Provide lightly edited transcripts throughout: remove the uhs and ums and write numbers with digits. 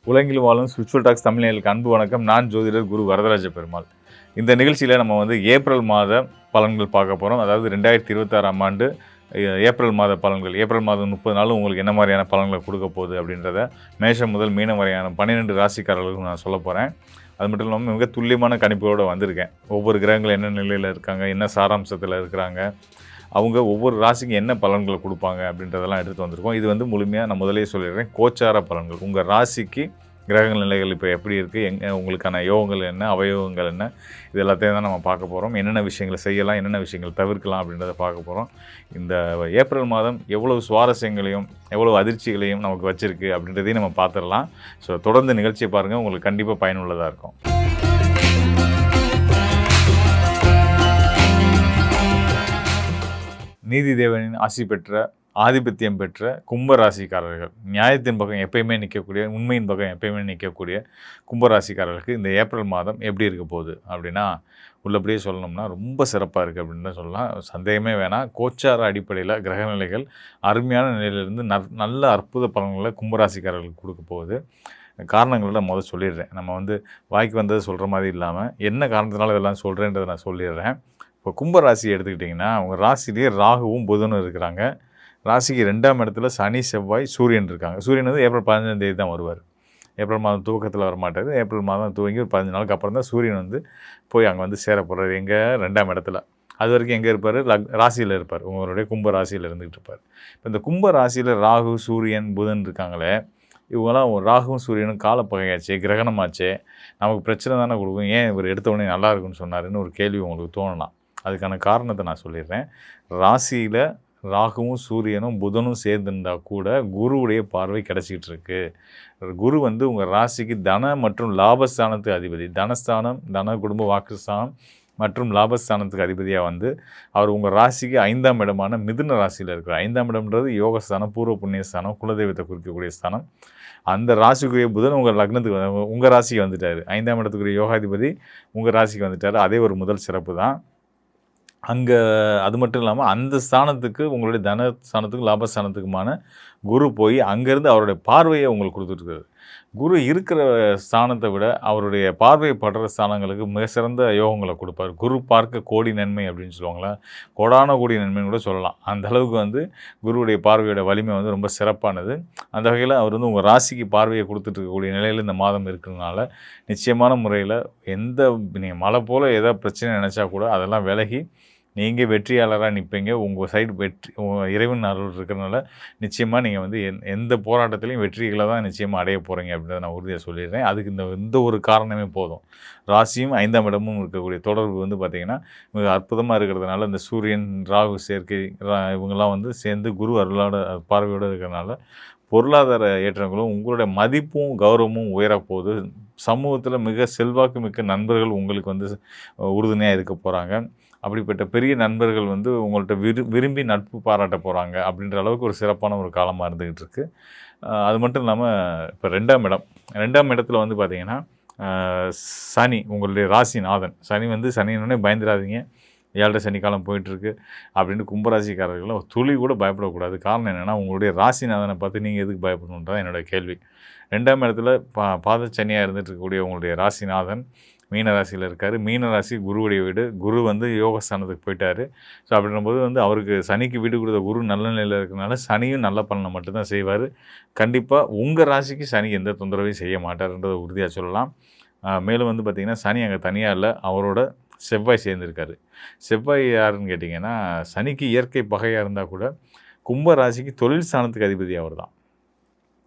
உலகில் வாழும் spiritual tax தமிழர்களுக்கு அன்பு வணக்கம். நான் ஜோதிடர் குரு வரதராஜ பெருமாள். இந்த நிகழ்ச்சியில் நம்ம ஏப்ரல் மாத பலன்கள் பார்க்க போகிறோம். அதாவது 2026ஆம் ஆண்டு ஏப்ரல் மாத பலன்கள். ஏப்ரல் மாதம் 30 நாளும் உங்களுக்கு என்ன மாதிரியான பலன்களை கொடுக்க போகுது அப்படின்றத மேஷம் முதல் மீனம் வரையான 12 ராசிக்காரர்களுக்கும் நான் சொல்ல போகிறேன். அது மட்டும் இல்லாமல் மிக துல்லியமான கணிப்போடு வந்திருக்கேன். ஒவ்வொரு கிரகங்கள் என்ன நிலையில் இருக்காங்க, என்ன சாராம்சத்தில் இருக்கிறாங்க, அவங்க ஒவ்வொரு ராசிக்கு என்ன பலன்களை கொடுப்பாங்க அப்படின்றதெல்லாம் எடுத்து வந்திருக்கோம். இது முழுமையாக நான் முதலே சொல்லிடுறேன், கோச்சார பலன்கள். உங்கள் ராசிக்கு கிரகங்கள் நிலைகள் இப்போ எப்படி இருக்குது, உங்களுக்கான யோகங்கள் என்ன, அவயோகங்கள் என்ன, இது எல்லாத்தையும் தான் நம்ம பார்க்க போகிறோம். என்னென்ன விஷயங்களை செய்யலாம், என்னென்ன விஷயங்கள் தவிர்க்கலாம் அப்படின்றத பார்க்க போகிறோம். இந்த ஏப்ரல் மாதம் எவ்வளவு சுவாரஸ்யங்களையும் எவ்வளவு அதிர்ச்சிகளையும் நமக்கு வச்சுருக்கு அப்படின்றதையும் நம்ம பார்த்துடலாம். ஸோ தொடர்ந்து நிகழ்ச்சியை பாருங்கள், உங்களுக்கு கண்டிப்பாக பயனுள்ளதாக இருக்கும். நீதி தேவனின் ஆசி பெற்ற, ஆதிபத்தியம் பெற்ற கும்பராசிக்காரர்கள், நியாயத்தின் பக்கம் எப்பயுமே நிற்கக்கூடிய, உண்மையின் பக்கம் எப்பயுமே நிற்கக்கூடிய கும்பராசிக்காரர்களுக்கு இந்த ஏப்ரல் மாதம் எப்படி இருக்க போகுது அப்படின்னா, உள்ளபடியே சொல்லணும்னா ரொம்ப சிறப்பாக இருக்குது அப்படின்னு தான் சொல்லலாம். சந்தேகமே வேணாம். கோச்சார அடிப்படையில் கிரகநிலைகள் அருமையான நிலையிலிருந்து நல்ல அற்புத பலன்களை கும்பராசிக்காரர்களுக்கு கொடுக்க போகுது. காரணங்களோட முதல் சொல்லிடுறேன். நம்ம வாய்க்கு வந்தது சொல்கிற மாதிரி இல்லாமல் என்ன காரணத்தினால இதெல்லாம் சொல்கிறேன்றதை நான் சொல்லிடுறேன். இப்போ கும்பராசி எடுத்துக்கிட்டிங்கன்னா, அவங்க ராசிலேயே ராகுவும் புதனும் இருக்கிறாங்க. ராசிக்கு 2ஆம் இடத்துல சனி, செவ்வாய், சூரியன் இருக்காங்க. சூரியன் ஏப்ரல் 15ஆம் தேதி தான் வருவார். ஏப்ரல் மாதம் துவக்கத்தில் வரமாட்டார். ஏப்ரல் மாதம் துவங்கி ஒரு 15 நாளுக்கு அப்புறம் தான் சூரியன் போய் அங்கே சேர போகிறார். எங்கே? 2ஆம் இடத்துல. அது வரைக்கும் எங்கே இருப்பார்? ராசியில் இருப்பார். உங்களுடைய கும்ப ராசியில் இருந்துகிட்டு இருப்பார். இப்போ இந்த கும்ப ராசியில் ராகு, சூரியன், புதன் இருக்காங்களே, இவங்களாம் ராகுவும் சூரியனும் காலப்பகையாச்சே, கிரகணமாச்சே, நமக்கு பிரச்சனை தானே கொடுக்கும், ஏன் இவர் எடுத்த உடனே நல்லா இருக்குன்னு சொன்னாருன்னு ஒரு கேள்வி உங்களுக்கு தோணலாம். அதுக்கான காரணத்தை நான் சொல்லிடுறேன். ராசியில் ராகுவும் சூரியனும் புதனும் சேர்ந்துருந்தால் கூட குருவுடைய பார்வை கிடச்சிக்கிட்டு இருக்கு. குரு உங்கள் ராசிக்கு தன மற்றும் லாபஸ்தானத்துக்கு அதிபதி. தனஸ்தானம், தன குடும்ப வாக்குஸ்தானம் மற்றும் லாபஸ்தானத்துக்கு அதிபதியாக அவர் உங்கள் ராசிக்கு 5ஆம் இடமான மிதுன ராசியில் இருக்கிறார். 5ஆம் இடம்ன்றது யோகஸ்தானம், பூர்வ புண்ணியஸ்தானம், குலதெய்வத்தை குறிக்கக்கூடிய ஸ்தானம். அந்த ராசிக்குரிய புதன் உங்கள் லக்னத்துக்கு உங்கள் ராசிக்கு வந்துட்டார். 5ஆம் இடத்துக்குரிய யோகாதிபதி உங்கள் ராசிக்கு வந்துட்டார். அதே ஒரு முதல் சிறப்பு தான். அங்கே அது மட்டும் இல்லாமல் அந்த ஸ்தானத்துக்கு, உங்களுடைய தனஸ்தானத்துக்கும் லாபஸ்தானத்துக்குமான குரு போய் அங்கேருந்து அவருடைய பார்வையை உங்களுக்கு கொடுத்துருக்காரு. குரு இருக்கிற ஸ்தானத்தை விட அவருடைய பார்வையை படுற ஸ்தானங்களுக்கு மிக சிறந்த யோகங்களை கொடுப்பார். குரு பார்க்க கோடி நன்மை அப்படின்னு சொல்லுவாங்களா, கோடான கோடி நன்மைன்னு கூட சொல்லலாம். அந்த அளவுக்கு குருவுடைய பார்வையோட வலிமை ரொம்ப சிறப்பானது. அந்த வகையில் அவர் உங்கள் ராசிக்கு பார்வையை கொடுத்துட்டு இருக்கக்கூடிய நிலையில் இந்த மாதம் இருக்கிறதுனால நிச்சயமான முறையில் நீங்கள் மழை போல் ஏதாவது பிரச்சனை நினச்சா கூட அதெல்லாம் விலகி நீங்கள் வெற்றியாளராக நிற்பீங்க. உங்கள் சைடு இறைவன் அருள் இருக்கிறதுனால நிச்சயமாக நீங்கள் எந்த போராட்டத்திலையும் வெற்றிகளை தான் நிச்சயமாக அடைய போகிறீங்க அப்படின்றத நான் உறுதியாக சொல்லிடுறேன். அதுக்கு இந்த ஒரு காரணமே போதும். ராசியும் 5ஆம் இடமும் இருக்கக்கூடிய தொடர்பு பார்த்திங்கன்னா மிக அற்புதமாக இருக்கிறதுனால, இந்த சூரியன் ராகு சேர்க்கை இவங்கெல்லாம் சேர்ந்து குரு அருளோட பார்வையோடு இருக்கிறதுனால பொருளாதார ஏற்றங்களும், உங்களுடைய மதிப்பும் கௌரவமும் உயரப்போகுது. சமூகத்தில் மிக செல்வாக்கு மிக்க நண்பர்கள் உங்களுக்கு உறுதுணையாக இருக்க போகிறாங்க. அப்படிப்பட்ட பெரிய நண்பர்கள் உங்கள்கிட்ட விரும்பி நட்பு பாராட்ட போகிறாங்க அப்படின்ற அளவுக்கு ஒரு சிறப்பான ஒரு காலமாக இருந்துக்கிட்டு இருக்குது. அது மட்டும் இல்லாமல் இப்போ 2ஆம் இடத்துல பார்த்திங்கன்னா சனி, உங்களுடைய ராசிநாதன் சனி சனினோடனே பயந்துடாதீங்க, 7 சனிக்காலம் போயிட்டுருக்கு அப்படின்னு கும்பராசிக்காரர்கள் துளி கூட பயப்படக்கூடாது. காரணம் என்னென்னா, உங்களுடைய ராசிநாதனை பார்த்து நீங்கள் எதுக்கு பயப்படணுன்றது என்னோடய கேள்வி. 2ஆம் இடத்துல பாதச்சனியாக இருந்துட்டு இருக்கக்கூடிய உங்களுடைய ராசிநாதன் மீன ராசியில் இருக்கார். மீன ராசி குருவுடைய வீடு. குரு யோகஸ்தானத்துக்கு போயிட்டார். ஸோ அப்படின்னும்போது அவருக்கு சனிக்கு வீடு கொடுத்த குரு நல்ல நிலையில் இருக்கிறனால சனியும் நல்ல பலனை மட்டும்தான் செய்வார். கண்டிப்பாக உங்கள் ராசிக்கு சனி எந்த தொந்தரவையும் செய்ய மாட்டார்ன்றதை உறுதியாக சொல்லலாம். மேலும் பார்த்திங்கன்னா சனி அங்கே தனியாக இல்லை, அவரோட செவ்வாய் சேர்ந்துருக்காரு. செவ்வாய் யாருன்னு கேட்டிங்கன்னா, சனிக்கு இயற்கை பகையாக இருந்தால் கூட கும்ப ராசிக்கு தொழில் ஸ்தானத்துக்கு அதிபதி அவர் தான்.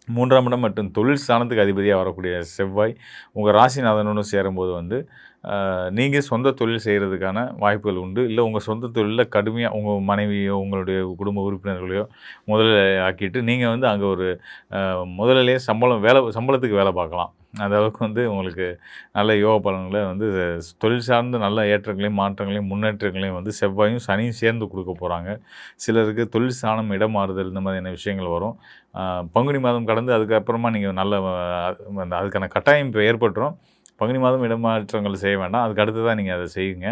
3ஆம் இடம் மற்றும் தொழில் ஸ்தானத்துக்கு அதிபதியாக வரக்கூடிய செவ்வாய் உங்கள் ராசிநாதனோடு சேரும்போது நீங்கள் சொந்த தொழில் செய்கிறதுக்கான வாய்ப்புகள் உண்டு. இல்லை உங்கள் சொந்த தொழிலில் கடுமையாக உங்கள் மனைவியோ உங்களுடைய குடும்ப உறுப்பினர்களையோ முதலில் ஆக்கிட்டு நீங்கள் அங்கே ஒரு முதலிலேயே சம்பளத்துக்கு வேலை பார்க்கலாம். அந்த அளவுக்கு உங்களுக்கு நல்ல யோக பலன்களை தொழில் சார்ந்த நல்ல ஏற்றங்களையும் மாற்றங்களையும் முன்னேற்றங்களையும் செவ்வாயும் சனியும் சேர்ந்து கொடுக்க போகிறாங்க. சிலருக்கு தொழில் ஸ்தானம் இடம் மாறுதல் இந்த மாதிரியான விஷயங்கள் வரும். பங்குனி மாதம் கடந்து அதுக்கப்புறமா நீங்கள் நல்ல அதுக்கான கட்டாயம் இப்போ ஏற்பட்டுரும். பங்குனி மாதம் இடமாற்றங்கள் செய்ய வேண்டாம். அதுக்கு அடுத்து தான் நீங்கள் அதை செய்யுங்க.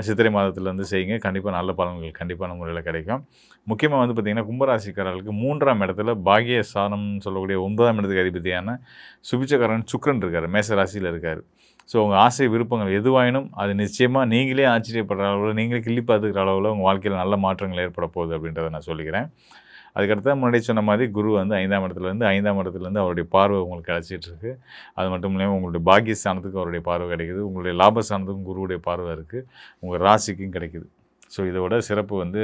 சித்திரை மாதத்துலேருந்து செய்யுங்க. கண்டிப்பாக நல்ல பலன்கள் கண்டிப்பான முறையில் கிடைக்கும். முக்கியமாக வந்து பார்த்திங்கன்னா கும்பராசிக்காரர்களுக்கு 3ஆம் இடத்துல பாக்கியஸ்தானம்னு சொல்லக்கூடிய 9ஆம் இடத்துக்கு அதிபதியான சுபிட்சக்காரன் சுக்கிரன் இருக்கார். மேச ராசியில் இருக்கார். ஸோ உங்கள் ஆசை விருப்பங்கள் எதுவாயினும் அது நிச்சயமாக நீங்களே ஆச்சரியப்படுற அளவில், நீங்களே கிள்ளி பார்த்துக்கிற அளவில் உங்கள் வாழ்க்கையில் நல்ல மாற்றங்கள் ஏற்பட போகுது அப்படின்றத நான் சொல்லிக்கிறேன். அதுக்கடுத்து முன்னாடி சொன்ன மாதிரி குரு வந்து 5ஆம் இடத்துலேருந்து அவருடைய பார்வை உங்களுக்கு கிடச்சிட்ருக்கு. அது மட்டும் இல்லாமல் உங்களுடைய பாக்கியஸ்தானத்துக்கு அவருடைய பார்வை கிடைக்குது. உங்களுடைய லாபஸ்தானத்துக்கும் குருவுடைய பார்வை இருக்குது. உங்கள் ராசிக்கும் கிடைக்குது. ஸோ இதோட சிறப்பு வந்து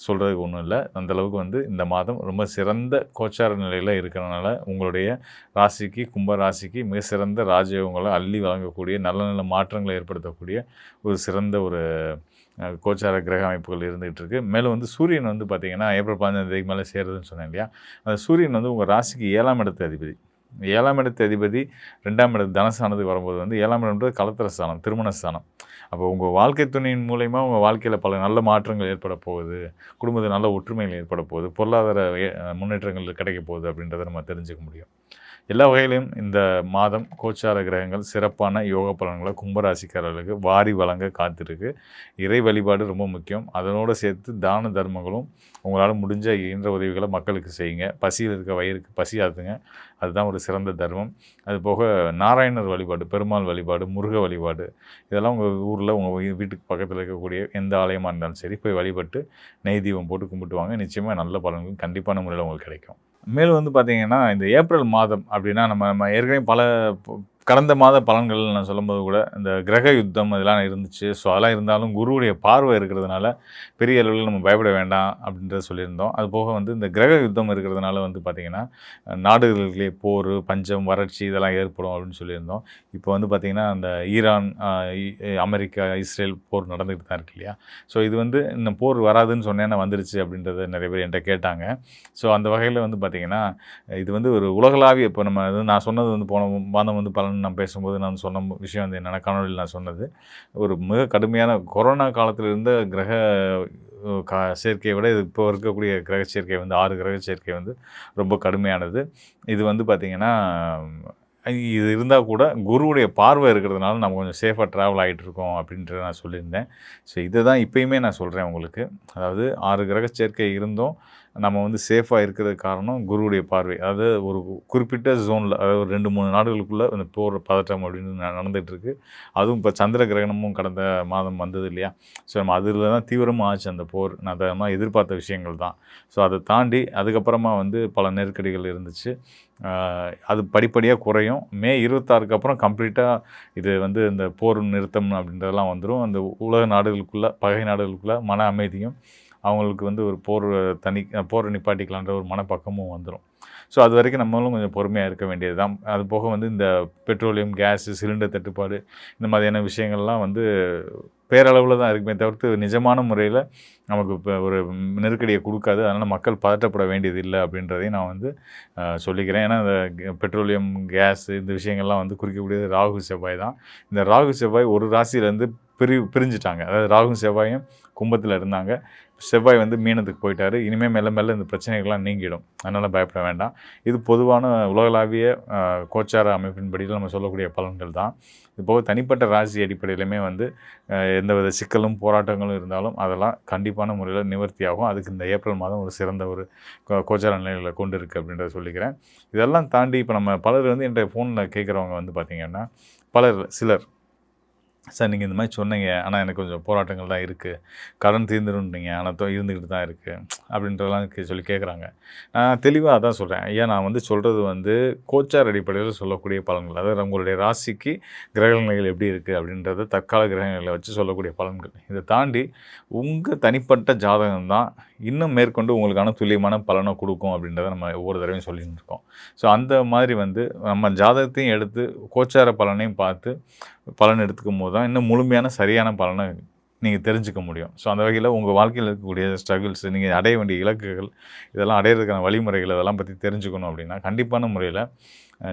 சொல்கிறதுக்கு ஒன்றும் இல்லை. அந்தளவுக்கு வந்து இந்த மாதம் ரொம்ப சிறந்த கோச்சார நிலையில் இருக்கிறனால உங்களுடைய ராசிக்கு, கும்ப ராசிக்கு மிக சிறந்த ராஜயோகங்களை அள்ளி வழங்கக்கூடிய நல்ல நல்ல மாற்றங்களை ஏற்படுத்தக்கூடிய ஒரு சிறந்த ஒரு கோச்சார கிரக அமைப்புகள் இருந்துகிட்டு இருக்குது. மேலும் வந்து சூரியன் வந்து பார்த்திங்கன்னா ஏப்ரல் 15ஆம் தேதிக்கு மேலே சேருதுன்னு சொன்னேன் இல்லையா? அந்த சூரியன் வந்து உங்கள் ராசிக்கு 7ஆம் இடத்து அதிபதி. 7ஆம் இடத்து அதிபதி 2ஆம் இடத்து தனஸ்தானத்துக்கு வரும்போது வந்து 7ஆம் இடம்ன்றது கலத்திர ஸ்தானம், திருமண ஸ்தானம். அப்போ உங்கள் வாழ்க்கை துணையின் மூலயமா உங்கள் வாழ்க்கையில் பல நல்ல மாற்றங்கள் ஏற்பட போகுது, குடும்பத்தில் நல்ல ஒற்றுமைகள் ஏற்பட போகுது, பொருளாதார முன்னேற்றங்கள் கிடைக்க போகுது அப்படின்றத நம்ம தெரிஞ்சுக்க முடியும். எல்லா வகையிலையும் இந்த மாதம் கோச்சார கிரகங்கள் சிறப்பான யோக பலன்களை கும்பராசிக்காரர்களுக்கு வாரி வழங்க காத்திருக்கு. இறை வழிபாடு ரொம்ப முக்கியம். அதனோடு சேர்த்து தான தர்மங்களும் உங்களால் முடிஞ்ச இயன்ற உதவிகளை மக்களுக்கு செய்யுங்க. பசியில் இருக்க வயிறுக்கு பசி ஆற்றுங்க. அதுதான் ஒரு சிறந்த தர்மம். அது போக நாராயணர் வழிபாடு, பெருமாள் வழிபாடு, முருக வழிபாடு இதெல்லாம் உங்கள் ஊரில் உங்கள் வீட்டுக்கு பக்கத்தில் இருக்கக்கூடிய எந்த ஆலயமாக இருந்தாலும் சரி போய் வழிபட்டு நெய் தீபம் போட்டு கும்பிட்டு வாங்க. நிச்சயமாக நல்ல பலன்கள் கண்டிப்பான முறையில் உங்களுக்கு கிடைக்கும். மேலும் வந்து பார்த்திங்கன்னா இந்த ஏப்ரல் மாதம் அப்படின்னா நம்ம ஏற்கனவே பல கடந்த மாத பலன்கள் நான் சொல்லும்போது கூட இந்த கிரக யுத்தம் இதெல்லாம் இருந்துச்சு. ஸோ அதெல்லாம் இருந்தாலும் குருவுடைய பார்வை இருக்கிறதுனால பெரிய அளவில் நம்ம பயப்பட வேண்டாம் அப்படின்றத சொல்லியிருந்தோம். அது போக வந்து இந்த கிரக யுத்தம் இருக்கிறதுனால வந்து பார்த்திங்கன்னா நாடுகளிலே போர், பஞ்சம், வறட்சி இதெல்லாம் ஏற்படும் அப்படின்னு சொல்லியிருந்தோம். இப்போ வந்து பார்த்திங்கன்னா அந்த ஈரான், அமெரிக்கா, இஸ்ரேல் போர் நடந்துகிட்டு தான் இருக்கு இல்லையா? ஸோ இது வந்து இந்த போர் வராதுன்னு சொன்னேன்னா வந்துருச்சு அப்படின்றத நிறைய பேர் என்கிட்ட கேட்டாங்க. ஸோ அந்த வகையில் வந்து பார்த்திங்கன்னா இது வந்து ஒரு உலகளாவிய இப்போ நம்ம நான் சொன்னது வந்து போன மாதம் வந்து பலன் நான் பேசும்போது நான் சொன்ன விஷயம் வந்து என்னென்னா காணொலியில் நான் சொன்னது ஒரு மிக கடுமையான கொரோனா காலத்தில் இருந்த கிரக சேர்க்கையை விட இது இப்போ இருக்கக்கூடிய கிரக சேர்க்கை வந்து 6 கிரக சேர்க்கை வந்து ரொம்ப கடுமையானது. இது வந்து பார்த்திங்கன்னா இது இருந்தால் கூட குருவுடைய பார்வை இருக்கிறதுனால நம்ம கொஞ்சம் சேஃபாக ட்ராவல் ஆகிட்டு இருக்கோம் அப்படின்றத நான் சொல்லியிருந்தேன். ஸோ இதை தான் இப்போயுமே நான் சொல்கிறேன் உங்களுக்கு. அதாவது 6 கிரக சேர்க்கை இருந்தும் நம்ம வந்து சேஃபாக இருக்கிறதுக்கு காரணம் குருவுடைய பார்வை. அதாவது ஒரு குறிப்பிட்ட ஜோனில், அதாவது ஒரு 2-3 நாடுகளுக்குள்ளே அந்த போர் பதட்டம் அப்படின்னு நடந்துகிட்ருக்கு. அதுவும் இப்போ சந்திர கிரகணமும் கடந்த மாதம் வந்தது இல்லையா? ஸோ நம்ம அதில் தான் தீவிரமாக ஆச்சு அந்த போர். நான் அதெல்லாம் எதிர்பார்த்த விஷயங்கள் தான். ஸோ அதை தாண்டி அதுக்கப்புறமா வந்து பல நெருக்கடிகள் இருந்துச்சு. அது படிப்படியாக குறையும். மே 26க்கு அப்புறம் கம்ப்ளீட்டாக இது வந்து இந்த போர் நிறுத்தம் அப்படின்றதெல்லாம் வந்துடும். அந்த உலக நாடுகளுக்குள்ளே, பகை நாடுகளுக்குள்ளே மன அமைதியும் அவங்களுக்கு வந்து ஒரு போரை நிப்பாட்டிக்கலான்ற ஒரு மனப்பக்கமும் வந்துடும். ஸோ அது வரைக்கும் நம்மளும் கொஞ்சம் பொறுமையாக இருக்க வேண்டியது தான். அது போக வந்து இந்த பெட்ரோலியம், கேஸு, சிலிண்டர் தட்டுப்பாடு இந்த மாதிரியான விஷயங்கள்லாம் வந்து பேரளவில் தான் இருக்குமே தவிர்த்து நிஜமான முறையில் நமக்கு இப்போ ஒரு நெருக்கடியை கொடுக்காது. அதனால் மக்கள் பதட்டப்பட வேண்டியது இல்லை அப்படின்றதையும் நான் வந்து சொல்லிக்கிறேன். ஏன்னா இந்த பெட்ரோலியம், கேஸு இந்த விஷயங்கள்லாம் வந்து குறிக்கக்கூடியது ராகு, செவ்வாய் தான். இந்த ராகு, செவ்வாய் ஒரு ராசியிலேருந்து பிரிஞ்சுட்டாங்க. அதாவது ராகு, செவ்வாயும் கும்பத்தில் இருந்தாங்க. செவ்வாய் வந்து மீனத்துக்கு போயிட்டார். இனிமேல் மெல்ல மெல்ல இந்த பிரச்சனைகள்லாம் நீங்கிடும். அதனால் பயப்பட வேண்டாம். இது பொதுவான உலகளாவிய கோச்சார அமைப்பின்படியில் நம்ம சொல்லக்கூடிய பலன்கள் தான். இது போக தனிப்பட்ட ராசி அடிப்படையிலுமே வந்து எந்தவித சிக்கலும் போராட்டங்களும் இருந்தாலும் அதெல்லாம் கண்டிப்பான முறையில் நிவர்த்தியாகும். அதுக்கு இந்த ஏப்ரல் மாதம் ஒரு சிறந்த ஒரு கோச்சார நிலைகளை கொண்டு இருக்குது அப்படின்றத சொல்லிக்கிறேன். இதெல்லாம் தாண்டி இப்போ நம்ம பலர் வந்து என்கிட்ட ஃபோனில் கேட்குறவங்க வந்து பார்த்திங்கன்னா சிலர் சார் நீங்கள் இந்த மாதிரி சொன்னீங்க, ஆனால் எனக்கு கொஞ்சம் போராட்டங்கள் தான் இருக்குது, கடன் தீர்ந்துருன்றீங்க ஆனால் இருந்துக்கிட்டு தான் இருக்குது அப்படின்றதெல்லாம் சொல்லி கேட்குறாங்க. நான் தெளிவாக அதான் சொல்கிறேன். ஐயா நான் வந்து சொல்கிறது வந்து கோச்சார் அடிப்படையில் சொல்லக்கூடிய பலன்கள். அதாவது உங்களுடைய ராசிக்கு கிரகநிலைகள் எப்படி இருக்குது அப்படின்றத தற்கால கிரகநிலைகளை வச்சு சொல்லக்கூடிய பலன்கள். இதை தாண்டி உங்கள் தனிப்பட்ட ஜாதகம் தான் இன்னும் மேற்கொண்டு உங்களுக்கான துல்லியமான பலனை கொடுக்கும் அப்படின்றத நம்ம ஒவ்வொரு தடவையும் சொல்லிட்டு இருக்கோம். ஸோ அந்த மாதிரி வந்து நம்ம ஜாதகத்தையும் எடுத்து கோச்சார பலனையும் பார்த்து பலன் எடுத்துக்கும் போது தான் இன்னும் முழுமையான சரியான பலனை நீங்கள் தெரிஞ்சுக்க முடியும். ஸோ அந்த வகையில் உங்கள் வாழ்க்கையில் இருக்கக்கூடிய ஸ்ட்ரகிள்ஸ், நீங்கள் அடைய வேண்டிய இலக்குகள், இதெல்லாம் அடையிறதுக்கான வழிமுறைகள் இதெல்லாம் பற்றி தெரிஞ்சுக்கணும் அப்படின்னா, கண்டிப்பான முறையில்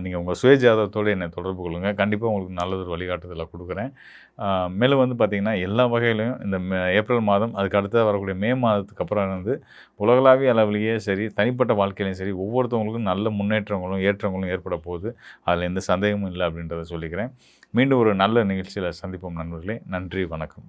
நீங்கள் உங்கள் சுயஜாதகத்தோடு என்னை தொடர்பு கொள்ளுங்கள். கண்டிப்பாக உங்களுக்கு நல்லதொரு வழிகாட்டுதலை கொடுக்குறேன். மேலும் வந்து பார்த்திங்கன்னா, எல்லா வகையிலையும் இந்த ஏப்ரல் மாதம், அதுக்கு அடுத்து வரக்கூடிய மே மாதத்துக்கு அப்புறம் வந்து உலகளாவிய அளவிலேயே சரி, தனிப்பட்ட வாழ்க்கையிலையும் சரி, ஒவ்வொருத்தவங்களுக்கும் நல்ல முன்னேற்றங்களும், ஏற்றங்களும் ஏற்பட போகுது. அதில் எந்த சந்தேகமும் இல்லை அப்படின்றத சொல்லிக்கிறேன். மீண்டும் ஒரு நல்ல நிகழ்ச்சியில் சந்திப்போம் நண்பர்களே. நன்றி, வணக்கம்.